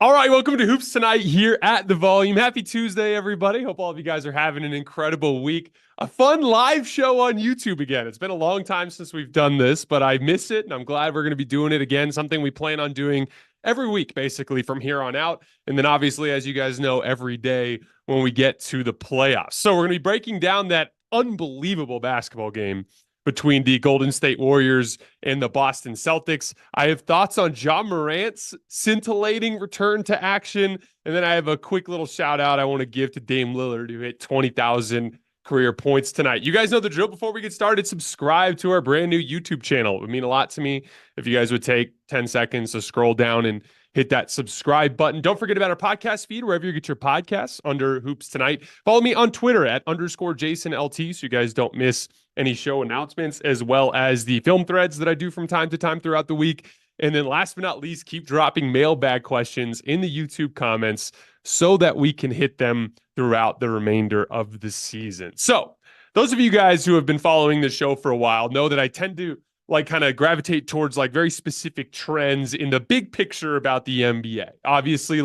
All right, welcome to Hoops Tonight here at The Volume. Happy Tuesday, everybody. Hope all of you guys are having an incredible week. A fun live show on YouTube again. It's been a long time since we've done this, but I miss it, and I'm glad we're going to be doing it again, something we plan on doing every week, basically, from here on out. And then, obviously, as you guys know, every day when we get to the playoffs. So we're going to be breaking down that unbelievable basketball game between the Golden State Warriors and the Boston Celtics. I have thoughts on Ja Morant's scintillating return to action. And then I have a quick little shout out I want to give to Dame Lillard, who hit 20,000 career points tonight. You guys know the drill. Before we get started, subscribe to our brand new YouTube channel. It would mean a lot to me if you guys would take 10 seconds to scroll down and hit that subscribe button. Don't forget about our podcast feed, wherever you get your podcasts, under Hoops Tonight. Follow me on Twitter at _JasonLT so you guys don't miss any show announcements, as well as the film threads that I do from time to time throughout the week. And then last but not least, keep dropping mailbag questions in the YouTube comments so that we can hit them throughout the remainder of the season. So those of you guys who have been following the show for a while know that I tend to kind of gravitate towards very specific trends in the big picture about the NBA. Obviously,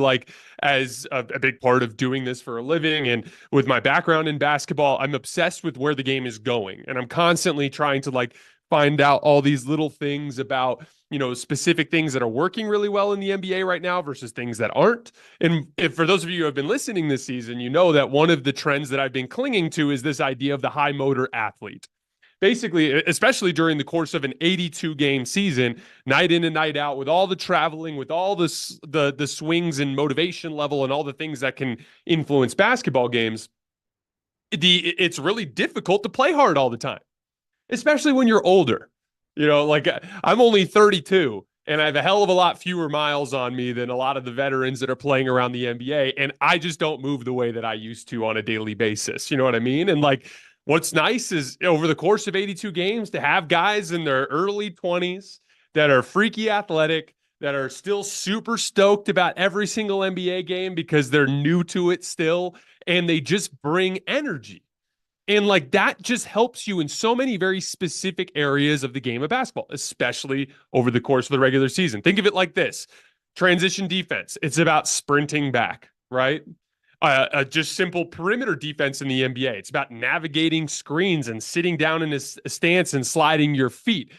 as a big part of doing this for a living and with my background in basketball, I'm obsessed with where the game is going. And I'm constantly trying to find out all these little things about, specific things that are working really well in the NBA right now versus things that aren't. And if for those of you who have been listening this season, you know that one of the trends that I've been clinging to is this idea of the high motor athlete. Basically, especially during the course of an 82-game season, night in and night out, with all the traveling, with all the swings and motivation level and all the things that can influence basketball games, it's really difficult to play hard all the time, especially when you're older. I'm only 32, and I have a hell of a lot fewer miles on me than a lot of the veterans that are playing around the NBA, and I just don't move the way that I used to on a daily basis. You know what I mean? And what's nice is over the course of 82 games to have guys in their early 20s that are freaky athletic, that are still super stoked about every single NBA game because they're new to it still, and they just bring energy. And that just helps you in so many very specific areas of the game of basketball, especially over the course of the regular season. Think of it like this: transition defense. It's about sprinting back, right? Just simple perimeter defense in the NBA. It's about navigating screens and sitting down in a stance and sliding your feet.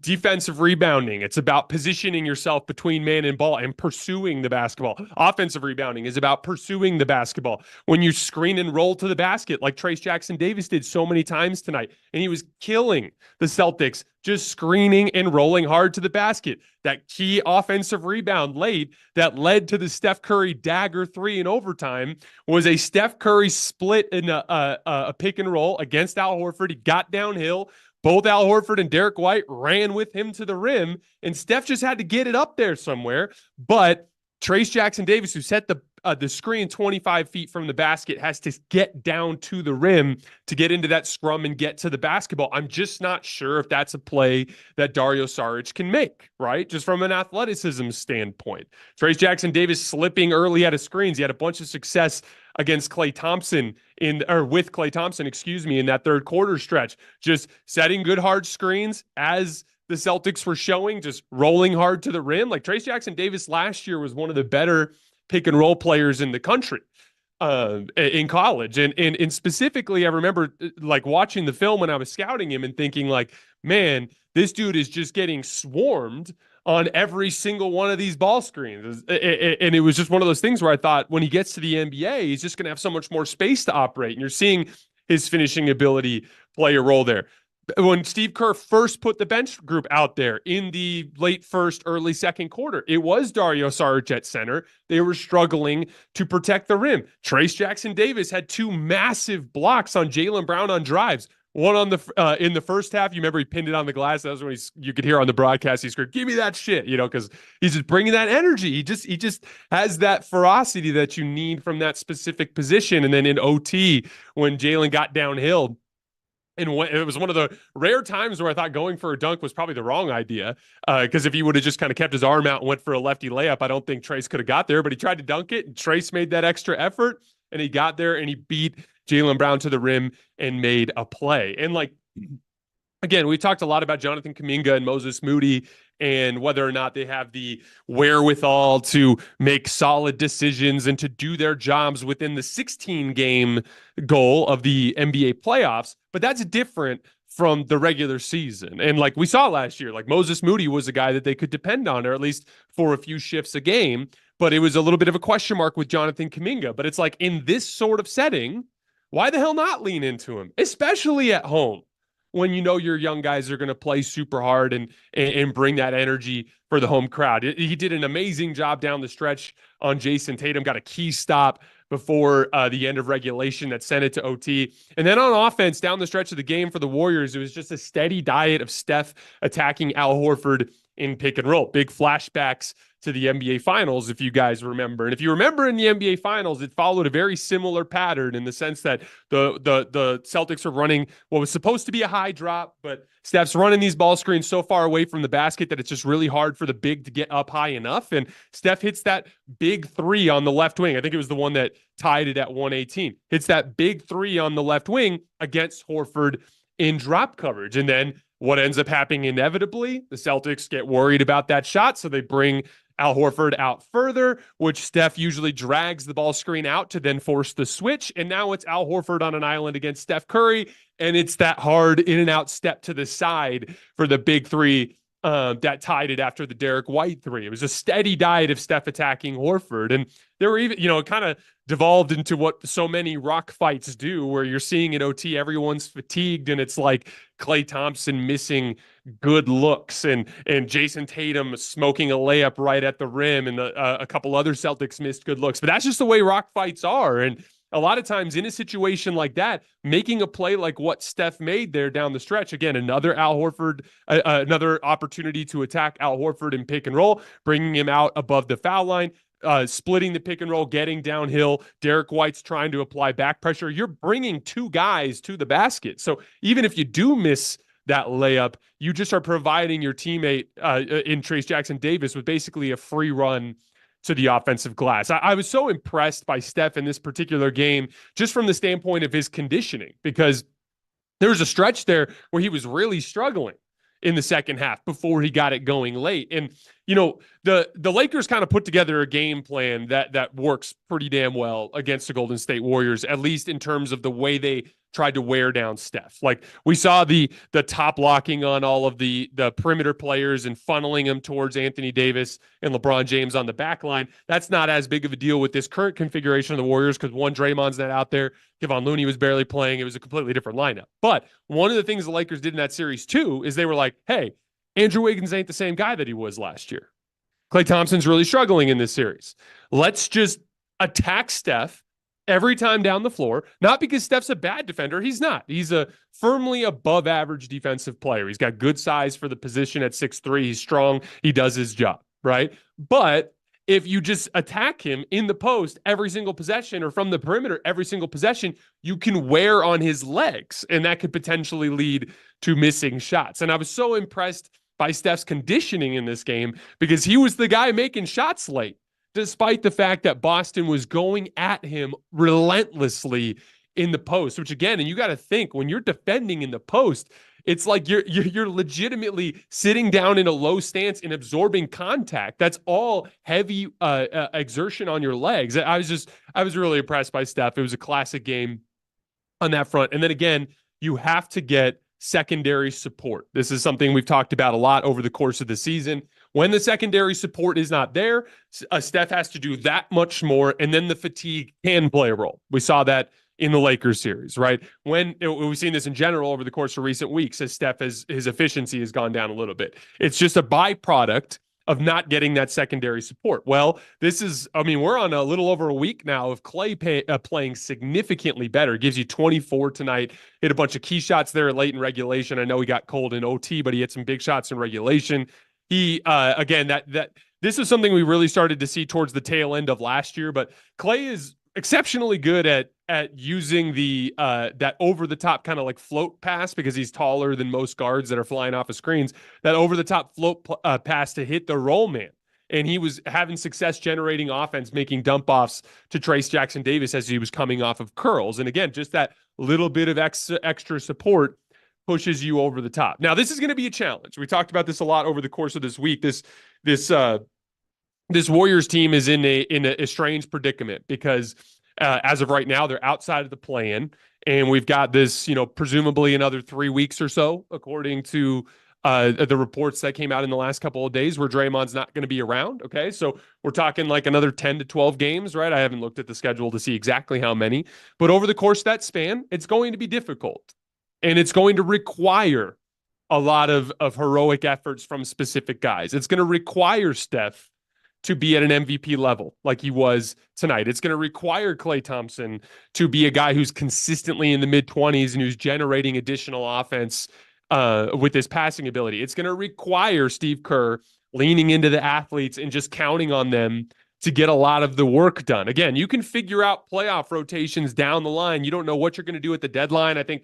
Defensive rebounding. It's about positioning yourself between man and ball and pursuing the basketball. Offensive rebounding is about pursuing the basketball. When you screen and roll to the basket, like Trayce Jackson-Davis did so many times tonight, and he was killing the Celtics just screening and rolling hard to the basket. That key offensive rebound late that led to the Steph Curry dagger three in overtime was a Steph Curry split in a pick and roll against Al Horford. He got downhill. Both Al Horford and Derek White ran with him to the rim, and Steph just had to get it up there somewhere. But Trayce Jackson-Davis, who set the screen 25 feet from the basket, has to get down to the rim to get into that scrum and get to the basketball. I'm just not sure if that's a play that Dario Saric can make, right? Just from an athleticism standpoint. Trayce Jackson-Davis slipping early out of screens. He had a bunch of success against Klay Thompson with Klay Thompson, in that third quarter stretch, just setting good hard screens as the Celtics were showing, just rolling hard to the rim. Trayce Jackson-Davis last year was one of the better pick and roll players in the country in college. And specifically, I remember watching the film when I was scouting him and thinking man, this dude is just getting swarmed on every single one of these ball screens. And it was just one of those things where I thought when he gets to the NBA, he's just going to have so much more space to operate. And you're seeing his finishing ability play a role there. When Steve Kerr first put the bench group out there in the late first, early second quarter, it was Dario Saric at center. They were struggling to protect the rim. Trayce Jackson-Davis had two massive blocks on Jaylen Brown on drives. One on the in the first half, you remember he pinned it on the glass. That was when you could hear on the broadcast, he screamed, "Give me that shit," because he's just bringing that energy. He just has that ferocity that you need from that specific position. And then in OT, when Jaylen got downhill, and it was one of the rare times where I thought going for a dunk was probably the wrong idea, because if he would have just kind of kept his arm out and went for a lefty layup, I don't think Trayce could have got there. But he tried to dunk it, and Trayce made that extra effort, and he got there, and he beat Jaylen Brown to the rim and made a play. And again, we talked a lot about Jonathan Kuminga and Moses Moody and whether or not they have the wherewithal to make solid decisions and to do their jobs within the 16-game goal of the NBA playoffs. But that's different from the regular season. And like we saw last year, like Moses Moody was a guy that they could depend on, or at least for a few shifts a game. But it was a little bit of a question mark with Jonathan Kuminga. But it's like in this sort of setting, why the hell not lean into him, especially at home, when you know your young guys are going to play super hard and bring that energy for the home crowd. He did an amazing job down the stretch on Jayson Tatum, got a key stop before the end of regulation that sent it to OT. And then on offense, down the stretch of the game for the Warriors, it was just a steady diet of Steph attacking Al Horford in pick and roll. Big flashbacks to the NBA Finals, if you guys remember. And if you remember in the NBA Finals, it followed a very similar pattern in the sense that the Celtics are running what was supposed to be a high drop, but Steph's running these ball screens so far away from the basket that it's just really hard for the big to get up high enough. And Steph hits that big three on the left wing. I think it was the one that tied it at 118. Hits that big three on the left wing against Horford in drop coverage. And then what ends up happening inevitably, the Celtics get worried about that shot, so they bring Al Horford out further, which Steph usually drags the ball screen out to then force the switch. And now it's Al Horford on an island against Steph Curry, and it's that hard in and out step to the side for the big three that tied it after the Derek White three. It was a steady diet of Steph attacking Horford. And there were even, it kind of devolved into what so many rock fights do, where you're seeing at OT, everyone's fatigued, and it's like Klay Thompson missing good looks and Jayson Tatum smoking a layup right at the rim, and a couple other Celtics missed good looks. But that's just the way rock fights are. And a lot of times in a situation like that, making a play like what Steph made there down the stretch, again, another Al Horford, another opportunity to attack Al Horford in pick and roll, bringing him out above the foul line, splitting the pick and roll, getting downhill. Derek White's trying to apply back pressure. You're bringing two guys to the basket. So even if you do miss that layup, you just are providing your teammate in Trayce Jackson-Davis with basically a free run to the offensive glass. I was so impressed by Steph in this particular game, just from the standpoint of his conditioning, because there was a stretch there where he was really struggling in the second half before he got it going late. And, the Lakers kind of put together a game plan that works pretty damn well against the Golden State Warriors, at least in terms of the way they tried to wear down Steph. Like we saw the top locking on all of the perimeter players and funneling them towards Anthony Davis and LeBron James on the back line. That's not as big of a deal with this current configuration of the Warriors, because one, Draymond's not out there. Kevon Looney was barely playing. It was a completely different lineup. But one of the things the Lakers did in that series too is they were like, hey, Andrew Wiggins ain't the same guy that he was last year. Klay Thompson's really struggling in this series. Let's just attack Steph every time down the floor, not because Steph's a bad defender. He's not. He's a firmly above average defensive player. He's got good size for the position at 6'3". He's strong. He does his job, right? But if you just attack him in the post every single possession, or from the perimeter every single possession, you can wear on his legs, and that could potentially lead to missing shots. And I was so impressed by Steph's conditioning in this game, because he was the guy making shots late, despite the fact that Boston was going at him relentlessly in the post, which again, and you got to think, when you're defending in the post, it's like you're legitimately sitting down in a low stance and absorbing contact. That's all heavy exertion on your legs. I was really impressed by Steph. It was a classic game on that front. And then again, you have to get secondary support. This is something we've talked about a lot over the course of the season. When the secondary support is not there, Steph has to do that much more, and then the fatigue can play a role. We saw that in the Lakers series, right? We've seen this in general over the course of recent weeks, as his efficiency has gone down a little bit. It's just a byproduct of not getting that secondary support. Well, we're on a little over a week now of Klay playing significantly better. Gives you 24 tonight. Hit a bunch of key shots there late in regulation. I know he got cold in OT, but he had some big shots in regulation. He, again, this is something we really started to see towards the tail end of last year, but Klay is exceptionally good at using that over the top kind of like float pass, because he's taller than most guards that are flying off of screens. That over the top float pass to hit the roll man, and he was having success generating offense, making dump offs to Trayce Jackson-Davis as he was coming off of curls. And again, just that little bit of extra support pushes you over the top. Now, this is going to be a challenge. We talked about this a lot over the course of this week. This Warriors team is in a strange predicament because as of right now, they're outside of the play-in, and we've got this, presumably another 3 weeks or so, according to the reports that came out in the last couple of days, where Draymond's not going to be around. Okay, so we're talking like another 10 to 12 games, right? I haven't looked at the schedule to see exactly how many, but over the course of that span, it's going to be difficult, and it's going to require a lot of heroic efforts from specific guys. It's going to require Steph to be at an MVP level like he was tonight. It's going to require Klay Thompson to be a guy who's consistently in the mid-20s and who's generating additional offense with his passing ability. It's going to require Steve Kerr leaning into the athletes and just counting on them to get a lot of the work done. Again, you can figure out playoff rotations down the line. You don't know what you're going to do at the deadline. I think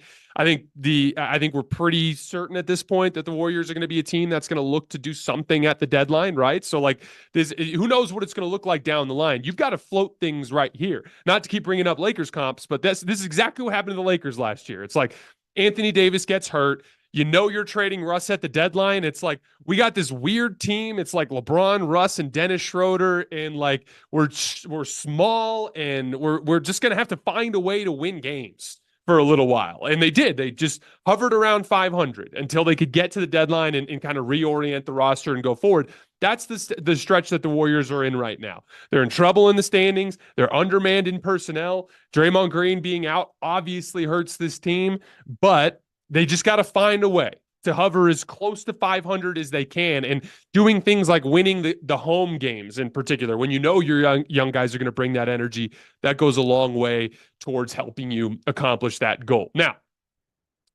we're pretty certain at this point that the Warriors are going to be a team that's going to look to do something at the deadline, right? So like this, who knows what it's going to look like down the line. You've got to float things right here. Not to keep bringing up Lakers comps, but this is exactly what happened to the Lakers last year. It's like Anthony Davis gets hurt. You're trading Russ at the deadline. It's like we got this weird team. It's like LeBron, Russ, and Dennis Schroeder, and like we're small, and we're just gonna have to find a way to win games for a little while. And they did. They just hovered around 500 until they could get to the deadline and kind of reorient the roster and go forward. That's the stretch that the Warriors are in right now. They're in trouble in the standings. They're undermanned in personnel. Draymond Green being out obviously hurts this team, but they just got to find a way to hover as close to 500 as they can, and doing things like winning the home games in particular. When your young guys are going to bring that energy, that goes a long way towards helping you accomplish that goal. Now,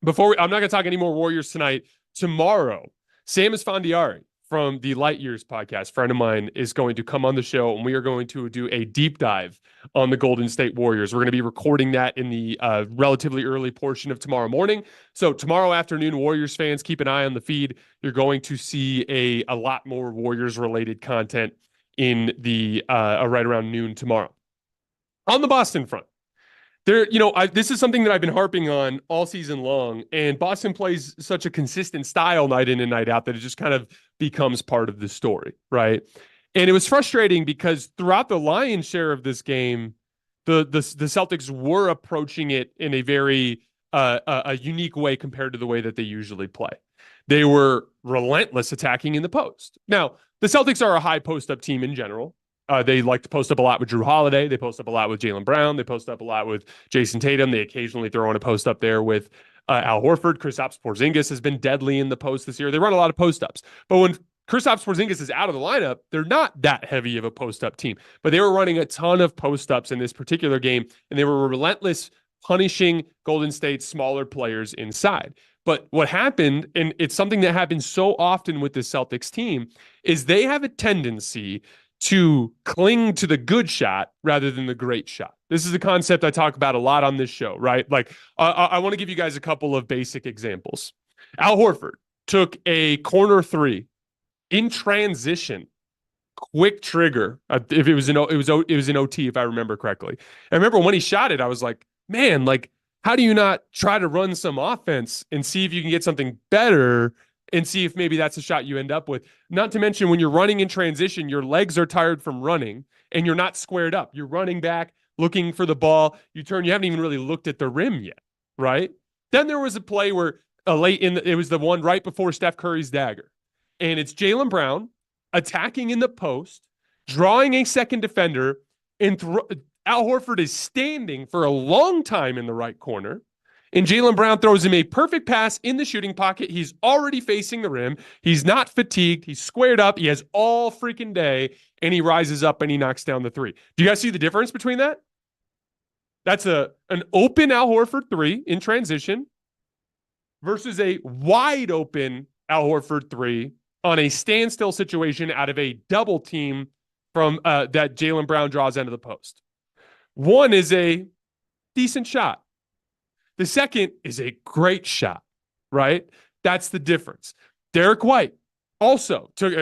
I'm not going to talk any more Warriors tonight. Tomorrow, Sam Esfandiari from the Light Years podcast, friend of mine, is going to come on the show, and we are going to do a deep dive on the Golden State Warriors. We're going to be recording that in the relatively early portion of tomorrow morning. So tomorrow afternoon, Warriors fans, keep an eye on the feed. You're going to see a lot more Warriors-related content in the right around noon tomorrow. On the Boston front, this is something that I've been harping on all season long, and Boston plays such a consistent style night in and night out that it just kind of becomes part of the story, right? And it was frustrating because throughout the lion's share of this game, the Celtics were approaching it in a very a unique way compared to the way that they usually play. They were relentless attacking in the post. Now, the Celtics are a high post-up team in general. They like to post up a lot with Drew Holiday. They post up a lot with Jaylen Brown. They post up a lot with Jayson Tatum. They occasionally throw in a post up there with Al Horford. Kristaps Porzingis has been deadly in the post this year. They run a lot of post ups. But when Kristaps Porzingis is out of the lineup, they're not that heavy of a post up team. But they were running a ton of post ups in this particular game, and they were relentless, punishing Golden State's smaller players inside. But what happened, and it's something that happens so often with the Celtics team, is they have a tendency to cling to the good shot rather than the great shot. This is a concept I talk about a lot on this show, right? Like, I want to give you guys a couple of basic examples. Al Horford took a corner three in transition, quick trigger. If it was an OT, if I remember correctly. I remember when he shot it, I was like, man, like, how do you not try to run some offense and see if you can get something better and see if maybe that's a shot you end up with? Not to mention, when you're running in transition, your legs are tired from running and you're not squared up. You're running back, looking for the ball. You turn, you haven't even really looked at the rim yet, right? Then there was a play where it was the one right before Steph Curry's dagger. And it's Jaylen Brown attacking in the post, drawing a second defender, and Al Horford is standing for a long time in the right corner. And Jaylen Brown throws him a perfect pass in the shooting pocket. He's already facing the rim. He's not fatigued. He's squared up. He has all freaking day, and he rises up and he knocks down the three. Do you guys see the difference between that? That's an open Al Horford three in transition versus a wide open Al Horford three on a standstill situation out of a double team from that Jaylen Brown draws into the post. One is a decent shot. The second is a great shot, right? That's the difference. Derek White also took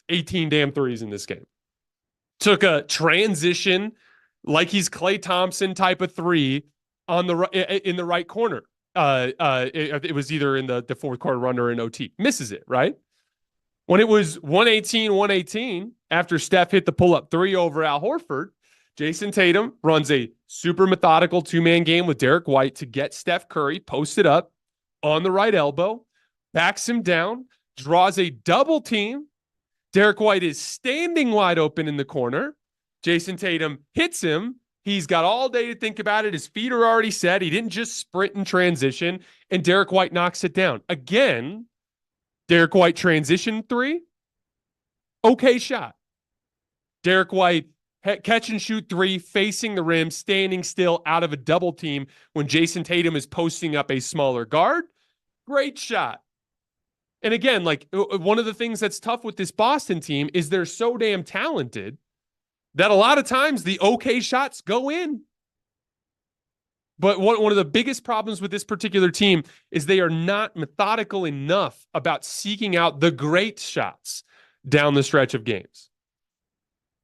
18 damn threes in this game. Took a transition, like he's Klay Thompson type of three in the right corner. it was either in the fourth quarter run or in OT. Misses it, right? When it was 118 after Steph hit the pull-up three over Al Horford, Jayson Tatum runs a super methodical two-man game with Derek White to get Steph Curry posted up on the right elbow, backs him down, draws a double team. Derek White is standing wide open in the corner. Jayson Tatum hits him. He's got all day to think about it. His feet are already set. He didn't just sprint and transition, and Derek White knocks it down. Again, Derek White transition three, okay shot. Derek White catch and shoot three, facing the rim, standing still out of a double team when Jayson Tatum is posting up a smaller guard. Great shot. And again, like one of the things that's tough with this Boston team is they're so damn talented that a lot of times the okay shots go in. But one of the biggest problems with this particular team is they are not methodical enough about seeking out the great shots down the stretch of games.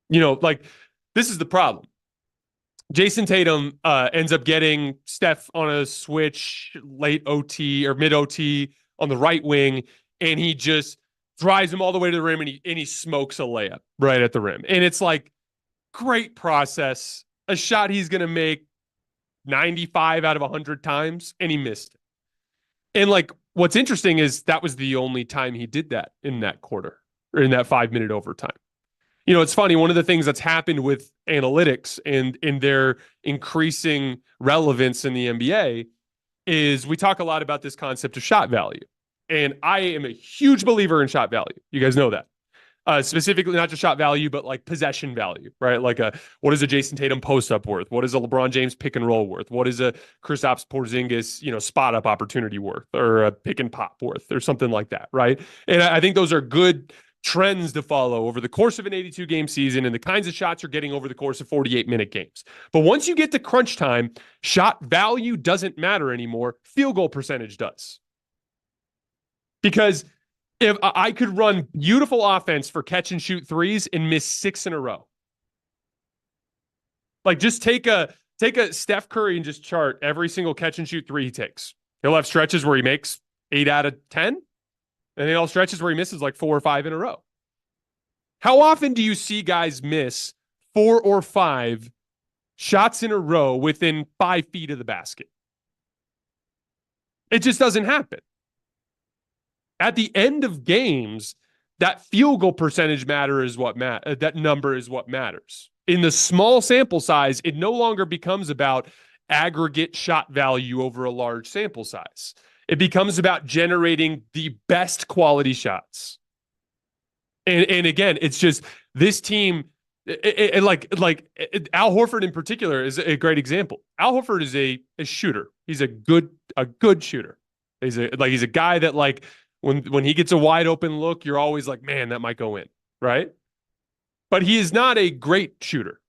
You know, like this is the problem. Jayson Tatum ends up getting Steph on a switch late OT or mid OT on the right wing, and he just drives him all the way to the rim, and he smokes a layup right at the rim. And it's like, great process, a shot he's going to make 95 out of 100 times, and he missed it. And like, what's interesting is that was the only time he did that in that quarter or in that 5-minute overtime. You know, it's funny. One of the things that's happened with analytics and in their increasing relevance in the NBA is we talk a lot about this concept of shot value. And I am a huge believer in shot value. You guys know that. Specifically, not just shot value, but like possession value, right? Like what is a Jayson Tatum post up worth? What is a LeBron James pick and roll worth? What is a Kristaps Porzingis, spot up opportunity worth, or a pick and pop worth, or something like that, right? And I think those are good trends to follow over the course of an 82-game season and the kinds of shots you're getting over the course of 48-minute games. But once you get to crunch time, shot value doesn't matter anymore. Field goal percentage does. Because if I could run beautiful offense for catch and shoot threes and miss 6 in a row. Like just take a Steph Curry and just chart every single catch and shoot three he takes. He'll have stretches where he makes 8 out of 10, and then he'll have stretches where he misses like 4 or 5 in a row. How often do you see guys miss 4 or 5 shots in a row within 5 feet of the basket? It just doesn't happen. At the end of games, that field goal percentage that number is what matters. In the small sample size, it no longer becomes about aggregate shot value over a large sample size. It becomes about generating the best quality shots. And again, it's just this team, like Al Horford in particular is a great example. Al Horford is a shooter. He's a good shooter. He's a guy that like, when he gets a wide open look, you're always like, man, that might go in, right? But he is not a great shooter.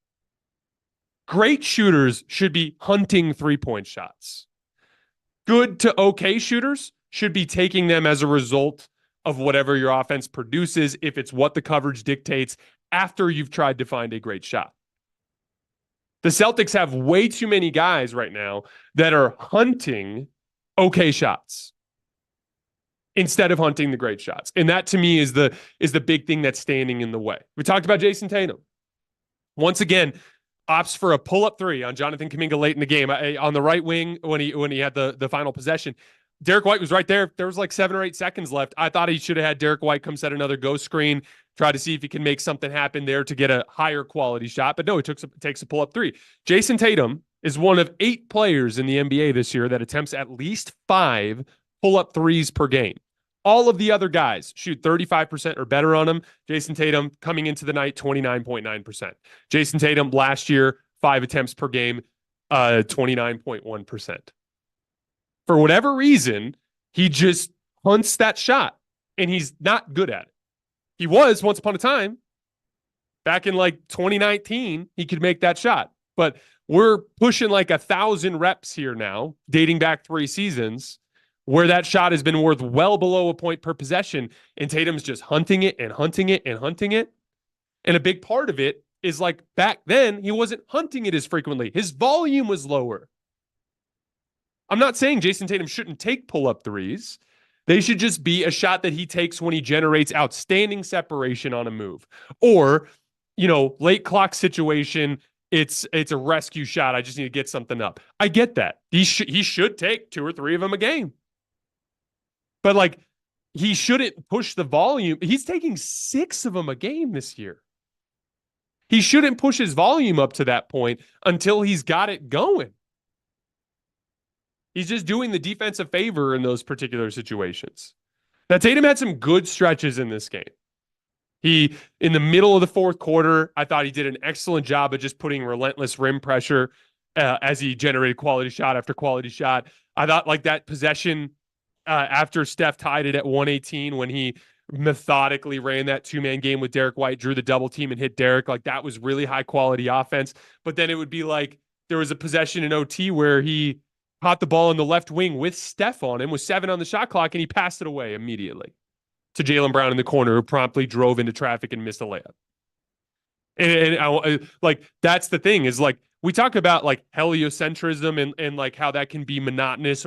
Great shooters should be hunting three-point shots. Good to okay shooters should be taking them as a result of whatever your offense produces, if it's what the coverage dictates, after you've tried to find a great shot. The Celtics have way too many guys right now that are hunting okay shots instead of hunting the great shots. And that to me is the big thing that's standing in the way. We talked about Jayson Tatum. Once again, opts for a pull-up three on Jonathan Kuminga late in the game. On the right wing when he had the final possession. Derek White was right there. There was like 7 or 8 seconds left. I thought he should have had Derek White come set another ghost screen, try to see if he can make something happen there to get a higher quality shot. But no, he takes a pull-up three. Jayson Tatum is one of 8 players in the NBA this year that attempts at least 5 pull-up threes per game. All of the other guys shoot 35% or better on them. Jayson Tatum coming into the night, 29.9%. Jayson Tatum last year, 5 attempts per game, 29.1%. For whatever reason, he just hunts that shot, and he's not good at it. He was once upon a time. Back in like 2019, he could make that shot. But we're pushing like 1,000 reps here now, dating back 3 seasons, where that shot has been worth well below a point per possession, and Tatum's just hunting it and hunting it and hunting it. And a big part of it is like back then, he wasn't hunting it as frequently. His volume was lower. I'm not saying Jayson Tatum shouldn't take pull-up threes. They should just be a shot that he takes when he generates outstanding separation on a move. Or, late clock situation, it's a rescue shot. I just need to get something up. I get that. He should take 2 or 3 of them a game. But like, he shouldn't push the volume. He's taking 6 of them a game this year. He shouldn't push his volume up to that point until he's got it going. He's just doing the defense a favor in those particular situations. Now, Tatum had some good stretches in this game. In the middle of the fourth quarter, I thought he did an excellent job of just putting relentless rim pressure as he generated quality shot after quality shot. I thought like that possession after Steph tied it at 118 when he methodically ran that 2-man game with Derek White, drew the double team and hit Derek. Like that was really high quality offense. But then it would be like there was a possession in OT where he caught the ball in the left wing with Steph on him with 7 on the shot clock, and he passed it away immediately to Jaylen Brown in the corner, who promptly drove into traffic and missed a layup. And like, that's the thing is like, we talk about like heliocentrism and like how that can be monotonous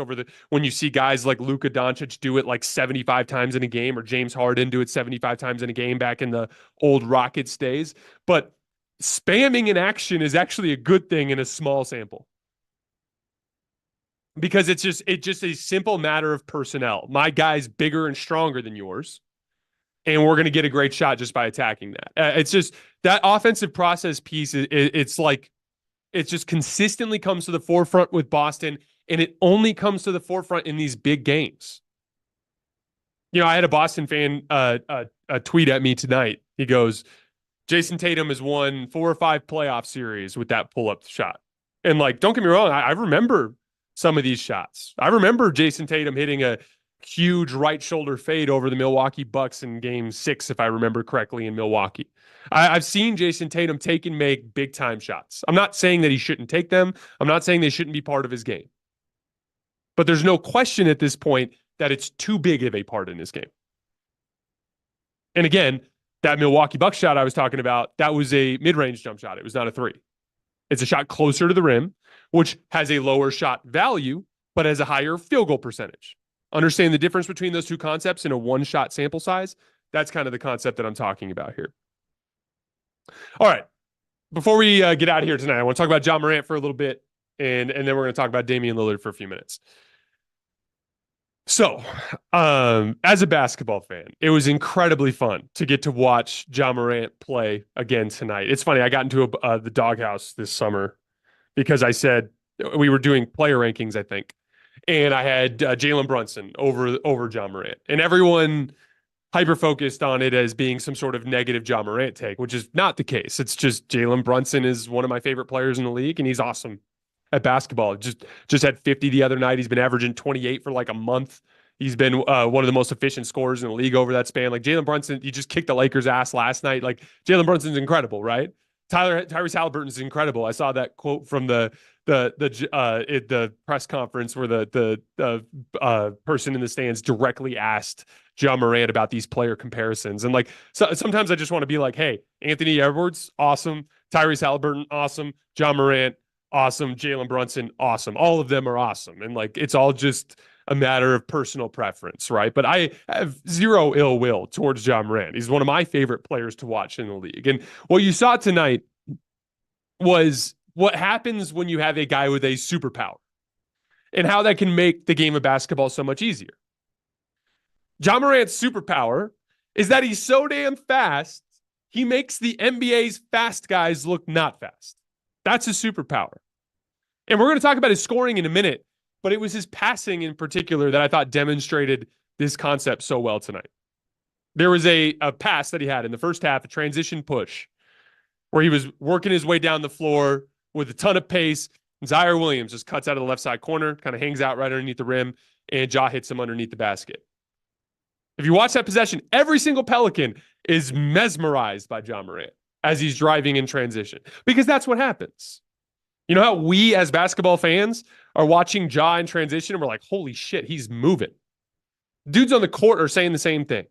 when you see guys like Luka Doncic do it like 75 times in a game, or James Harden do it 75 times in a game back in the old Rockets days. But spamming in action is actually a good thing in a small sample. Because it's just a simple matter of personnel. My guy's bigger and stronger than yours, and we're going to get a great shot just by attacking that. It's just that offensive process piece. It's like it just consistently comes to the forefront with Boston, and it only comes to the forefront in these big games. I had a Boston fan tweet at me tonight. He goes, "Jayson Tatum has won 4 or 5 playoff series with that pull-up shot." And like, don't get me wrong, I remember some of these shots. I remember Jayson Tatum hitting a huge right shoulder fade over the Milwaukee Bucks in game 6, if I remember correctly, in Milwaukee. I've seen Jayson Tatum take and make big time shots. I'm not saying that he shouldn't take them. I'm not saying they shouldn't be part of his game. But there's no question at this point that it's too big of a part in his game. And again, that Milwaukee Bucks shot I was talking about, that was a mid-range jump shot. It was not a 3. It's a shot closer to the rim, which has a lower shot value, but has a higher field goal percentage. Understand the difference between those two concepts in a one-shot sample size? That's kind of the concept that I'm talking about here. All right. Before we get out of here tonight, I want to talk about Ja Morant for a little bit, and then we're going to talk about Damian Lillard for a few minutes. So, as a basketball fan, it was incredibly fun to get to watch Ja Morant play again tonight. It's funny, I got into the doghouse this summer because I said we were doing player rankings, I think, and I had Jalen Brunson over Ja Morant, and everyone hyper-focused on it as being some sort of negative Ja Morant take, which is not the case. It's just Jalen Brunson is one of my favorite players in the league, and he's awesome at basketball. Just had 50 the other night. He's been averaging 28 for like a month. He's been one of the most efficient scorers in the league over that span. Like Jalen Brunson, he just kicked the Lakers' ass last night. Like Jalen Brunson's incredible, right? Tyrese Halliburton's incredible. I saw that quote from the press conference where the person in the stands directly asked Ja Morant about these player comparisons. And like, so sometimes I just want to be like, hey, Anthony Edwards, awesome. Tyrese Halliburton, awesome. Ja Morant, awesome. Jalen Brunson, awesome. All of them are awesome. And like, it's all just a matter of personal preference, right? But I have zero ill will towards Ja Morant. He's one of my favorite players to watch in the league. And what you saw tonight was what happens when you have a guy with a superpower and how that can make the game of basketball so much easier. Ja Morant's superpower is that he's so damn fast, he makes the NBA's fast guys look not fast. That's his superpower. And we're going to talk about his scoring in a minute, but it was his passing in particular that I thought demonstrated this concept so well tonight. There was a pass that he had in the first half, a transition push, where he was working his way down the floor with a ton of pace. Zion Williams just cuts out of the left side corner, kind of hangs out right underneath the rim, and Ja hits him underneath the basket. If you watch that possession, every single Pelican is mesmerized by Ja Morant as he's driving in transition, because that's what happens. You know how we as basketball fans are watching Ja in transition and we're like, holy shit, he's moving. Dudes on the court are saying the same thing.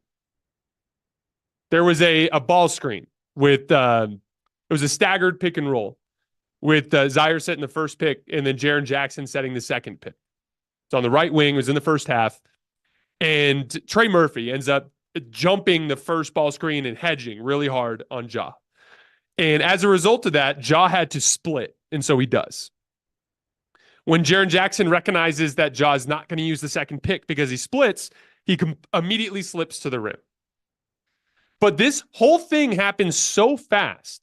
There was a ball screen with, it was a staggered pick and roll with Zaire setting the first pick and then Jaren Jackson setting the second pick. It's on the right wing. It was in the first half. And Trey Murphy ends up jumping the first ball screen and hedging really hard on Ja. And as a result of that, Ja had to split. And so he does. When Jaren Jackson recognizes that Ja is not going to use the second pick because he splits, he immediately slips to the rim. But this whole thing happens so fast.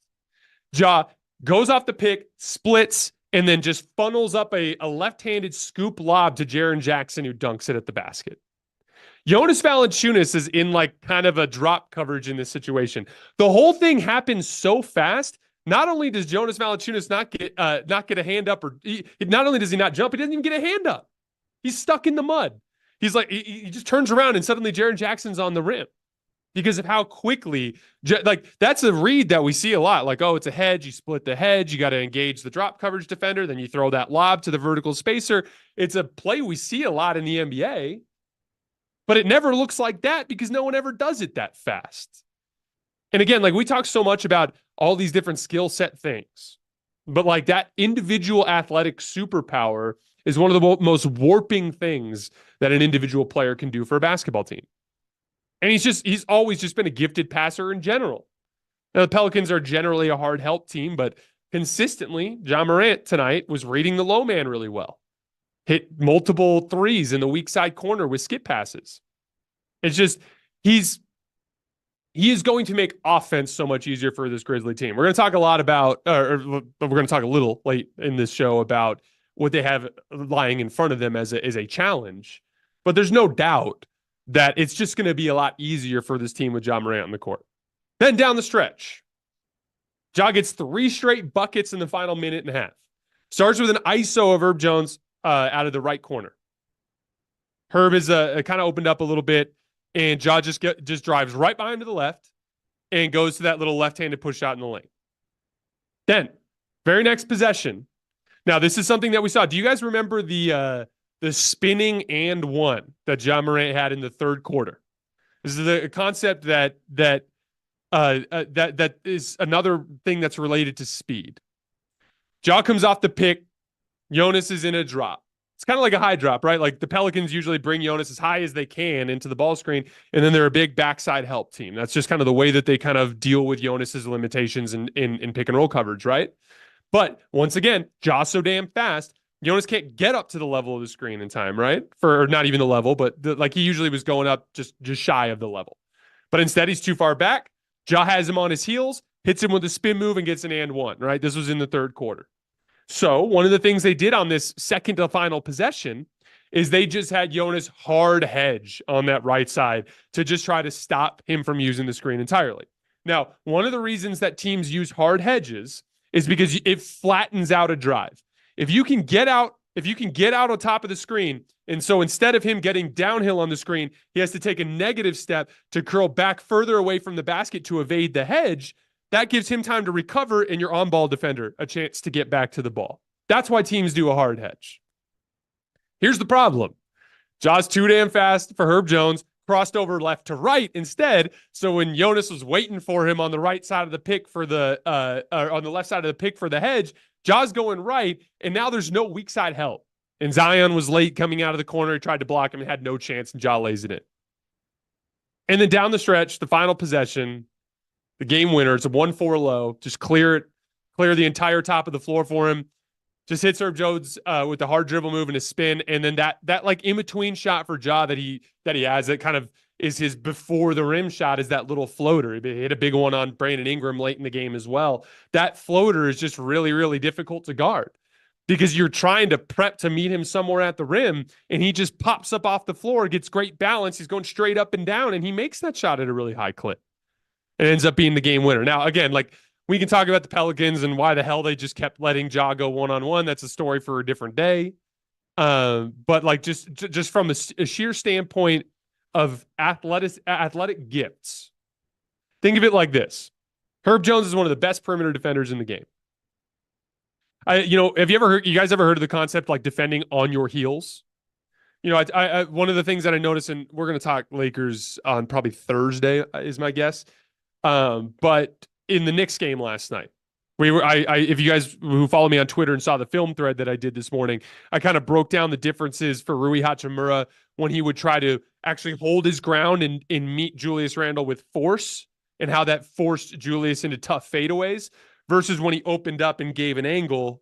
Ja goes off the pick, splits, and then just funnels up a left-handed scoop lob to Jaren Jackson, who dunks it at the basket. Jonas Valanciunas is in like kind of a drop coverage in this situation. The whole thing happens so fast. Not only does Jonas Valanciunas not get a hand up, not only does he not jump, he doesn't even get a hand up. He's stuck in the mud. He's like, he just turns around and suddenly Jaren Jackson's on the rim because of how quickly, like that's a read that we see a lot. Like, oh, it's a hedge. You split the hedge. You got to engage the drop coverage defender. Then you throw that lob to the vertical spacer. It's a play we see a lot in the NBA, but it never looks like that because no one ever does it that fast. And again, like we talk so much about all these different skill set things, but like that individual athletic superpower is one of the most warping things that an individual player can do for a basketball team. And he's always just been a gifted passer in general. Now, the Pelicans are generally a hard help team, but consistently, Ja Morant tonight was reading the low man really well. Hit multiple threes in the weak side corner with skip passes. It's just, he is going to make offense so much easier for this Grizzly team. We're going to talk a lot about, or we're going to talk a little late in this show about what they have lying in front of them as a challenge. But there's no doubt that it's just going to be a lot easier for this team with Ja Morant on the court. Then down the stretch, Ja gets 3 straight buckets in the final minute and a half. Starts with an ISO of Herb Jones out of the right corner. Herb is kind of opened up a little bit, and Ja just drives right behind to the left and goes to that little left-handed push shot in the lane. Then, very next possession. Now, this is something that we saw. Do you guys remember the spinning and one that Ja Morant had in the third quarter? This is a concept that is another thing that's related to speed. Ja comes off the pick. Jonas is in a drop. It's kind of like a high drop, right? Like the Pelicans usually bring Jonas as high as they can into the ball screen, and then they're a big backside help team. That's just kind of the way that they kind of deal with Jonas's limitations in pick and roll coverage, right? But once again, Ja's so damn fast, Jonas can't get up to the level of the screen in time, right? Or not even the level, but like he usually was going up just shy of the level. But instead, he's too far back. Ja has him on his heels, hits him with a spin move, and gets an and one, right? This was in the third quarter. So one of the things they did on this second to final possession is they just had Jonas hard hedge on that right side to just try to stop him from using the screen entirely. Now, one of the reasons that teams use hard hedges is because it flattens out a drive. If you can get out on top of the screen, and so instead of him getting downhill on the screen, he has to take a negative step to curl back further away from the basket to evade the hedge, that gives him time to recover and your on-ball defender a chance to get back to the ball. That's why teams do a hard hedge. Here's the problem. Ja's too damn fast for Herb Jones, crossed over left to right instead. So when Jonas was waiting for him on the right side of the pick for on the left side of the pick for the hedge, Ja's going right, and now there's no weak side help. And Zion was late coming out of the corner. He tried to block him and had no chance, and Ja lays it in. And then down the stretch, the final possession, the game winner, it's a 1-4 low. Just clear the entire top of the floor for him. Just hits Herb Jones with the hard dribble move and a spin, and then that like in between shot for Ja that he has that kind of is his before the rim shot is that little floater. He hit a big one on Brandon Ingram late in the game as well. That floater is just really, really difficult to guard because you're trying to prep to meet him somewhere at the rim, and he just pops up off the floor, gets great balance. He's going straight up and down, and he makes that shot at a really high clip. It ends up being the game winner. Now, again, like we can talk about the Pelicans and why the hell they just kept letting Ja go one-on-one. That's a story for a different day. But like just from a sheer standpoint of athletic gifts, think of it like this. Herb Jones is one of the best perimeter defenders in the game. Have you guys ever heard of the concept like defending on your heels? You know, I one of the things that I noticed, and we're going to talk Lakers on probably Thursday is my guess. But in the Knicks game last night, If you guys who follow me on Twitter and saw the film thread that I did this morning, I kind of broke down the differences for Rui Hachimura when he would try to actually hold his ground and meet Julius Randle with force, and how that forced Julius into tough fadeaways versus when he opened up and gave an angle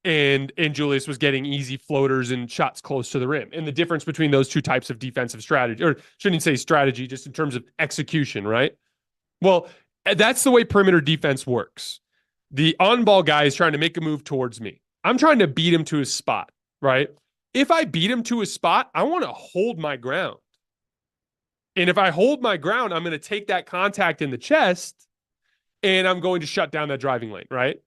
and Julius was getting easy floaters and shots close to the rim. And the difference between those two types of defensive strategy, or shouldn't say strategy, just in terms of execution, right? Well, that's the way perimeter defense works. The on-ball guy is trying to make a move towards me. I'm trying to beat him to his spot, right? If I beat him to his spot, I want to hold my ground. And if I hold my ground, I'm going to take that contact in the chest and I'm going to shut down that driving lane, right?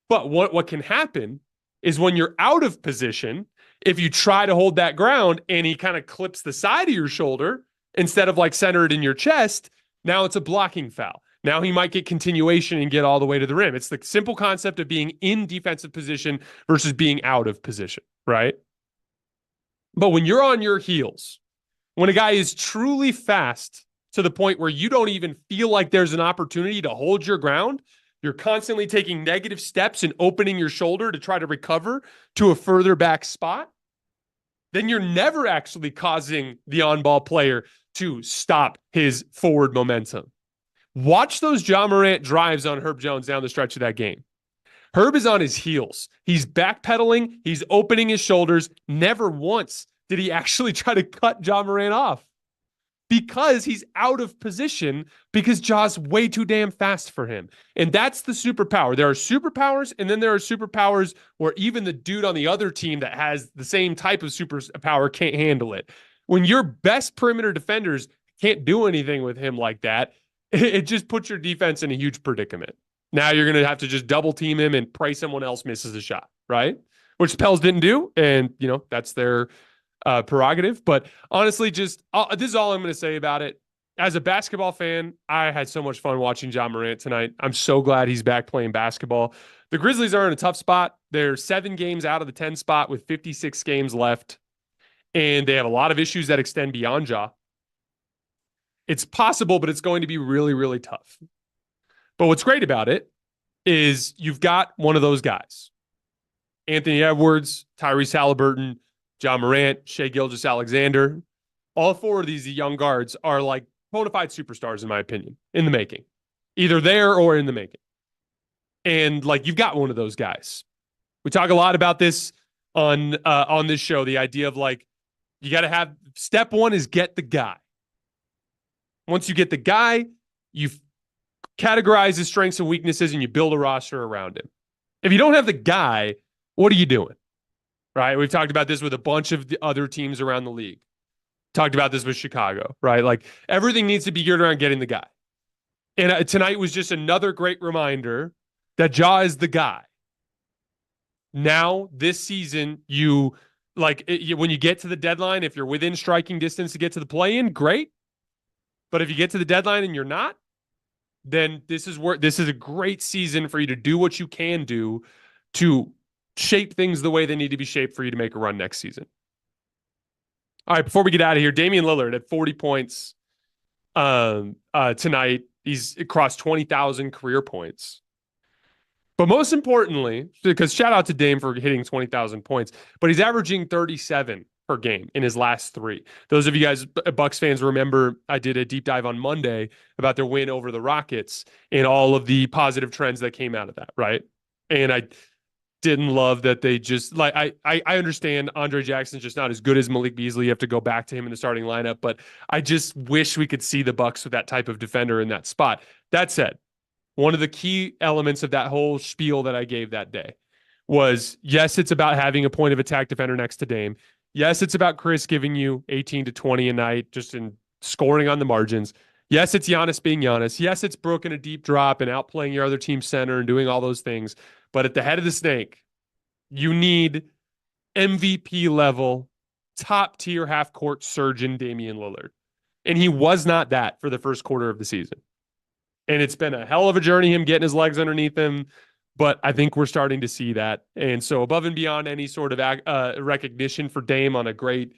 But what can happen is when you're out of position, if you try to hold that ground and he kind of clips the side of your shoulder instead of like centered in your chest, now it's a blocking foul. Now he might get continuation and get all the way to the rim. It's the simple concept of being in defensive position versus being out of position, right? But when you're on your heels, when a guy is truly fast to the point where you don't even feel like there's an opportunity to hold your ground, you're constantly taking negative steps and opening your shoulder to try to recover to a further back spot, then you're never actually causing the on-ball player to stop his forward momentum. Watch those Ja Morant drives on Herb Jones down the stretch of that game. Herb is on his heels. He's backpedaling. He's opening his shoulders. Never once did he actually try to cut Ja Morant off because he's out of position because Ja's way too damn fast for him. And that's the superpower. There are superpowers, and then there are superpowers where even the dude on the other team that has the same type of superpower can't handle it. When your best perimeter defenders can't do anything with him like that, it just puts your defense in a huge predicament. Now you're going to have to just double team him and pray someone else misses a shot, right? Which Pels didn't do. And, that's their prerogative. But honestly, this is all I'm going to say about it. As a basketball fan, I had so much fun watching Ja Morant tonight. I'm so glad he's back playing basketball. The Grizzlies are in a tough spot. They're 7 games out of the 10 spot with 56 games left. And they have a lot of issues that extend beyond Ja. It's possible, but it's going to be really, really tough. But what's great about it is you've got one of those guys. Anthony Edwards, Tyrese Halliburton, Ja Morant, Shai Gilgeous-Alexander. All 4 of these young guards are like bona fide superstars, in my opinion, in the making. Either there or in the making. And you've got one of those guys. We talk a lot about this on this show, the idea of you got to have, step one is get the guy. Once you get the guy, you categorize his strengths and weaknesses and you build a roster around him. If you don't have the guy, what are you doing? Right? We've talked about this with a bunch of the other teams around the league. Talked about this with Chicago, right? Everything needs to be geared around getting the guy. And tonight was just another great reminder that Ja is the guy. Now, this season, when you get to the deadline, if you're within striking distance to get to the play-in, great. But if you get to the deadline and you're not, then this is a great season for you to do what you can do to shape things the way they need to be shaped for you to make a run next season. All right, before we get out of here, Damian Lillard at 40 points tonight. He's crossed 20,000 career points. But most importantly, because shout out to Dame for hitting 20,000 points, but he's averaging 37 per game in his last 3. Those of you guys, Bucks fans, remember I did a deep dive on Monday about their win over the Rockets and all of the positive trends that came out of that, right? And I didn't love that they just, I understand Andre Jackson's just not as good as Malik Beasley. You have to go back to him in the starting lineup, but I just wish we could see the Bucks with that type of defender in that spot. That said, one of the key elements of that whole spiel that I gave that day was, yes, it's about having a point of attack defender next to Dame. Yes, it's about Chris giving you 18 to 20 a night, just in scoring on the margins. Yes, it's Giannis being Giannis. Yes, it's Brook in a deep drop and outplaying your other team center and doing all those things. But at the head of the snake, you need MVP level, top tier half court surgeon Damian Lillard. And he was not that for the first quarter of the season. And it's been a hell of a journey, him getting his legs underneath him. But I think we're starting to see that. And so above and beyond any sort of recognition for Dame on a great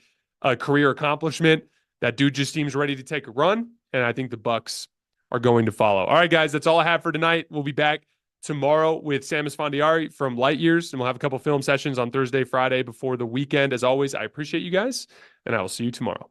career accomplishment, that dude just seems ready to take a run. And I think the Bucks are going to follow. All right, guys, that's all I have for tonight. We'll be back tomorrow with Sam Esfandiari from Light Years, and we'll have a couple film sessions on Thursday, Friday before the weekend. As always, I appreciate you guys, and I will see you tomorrow.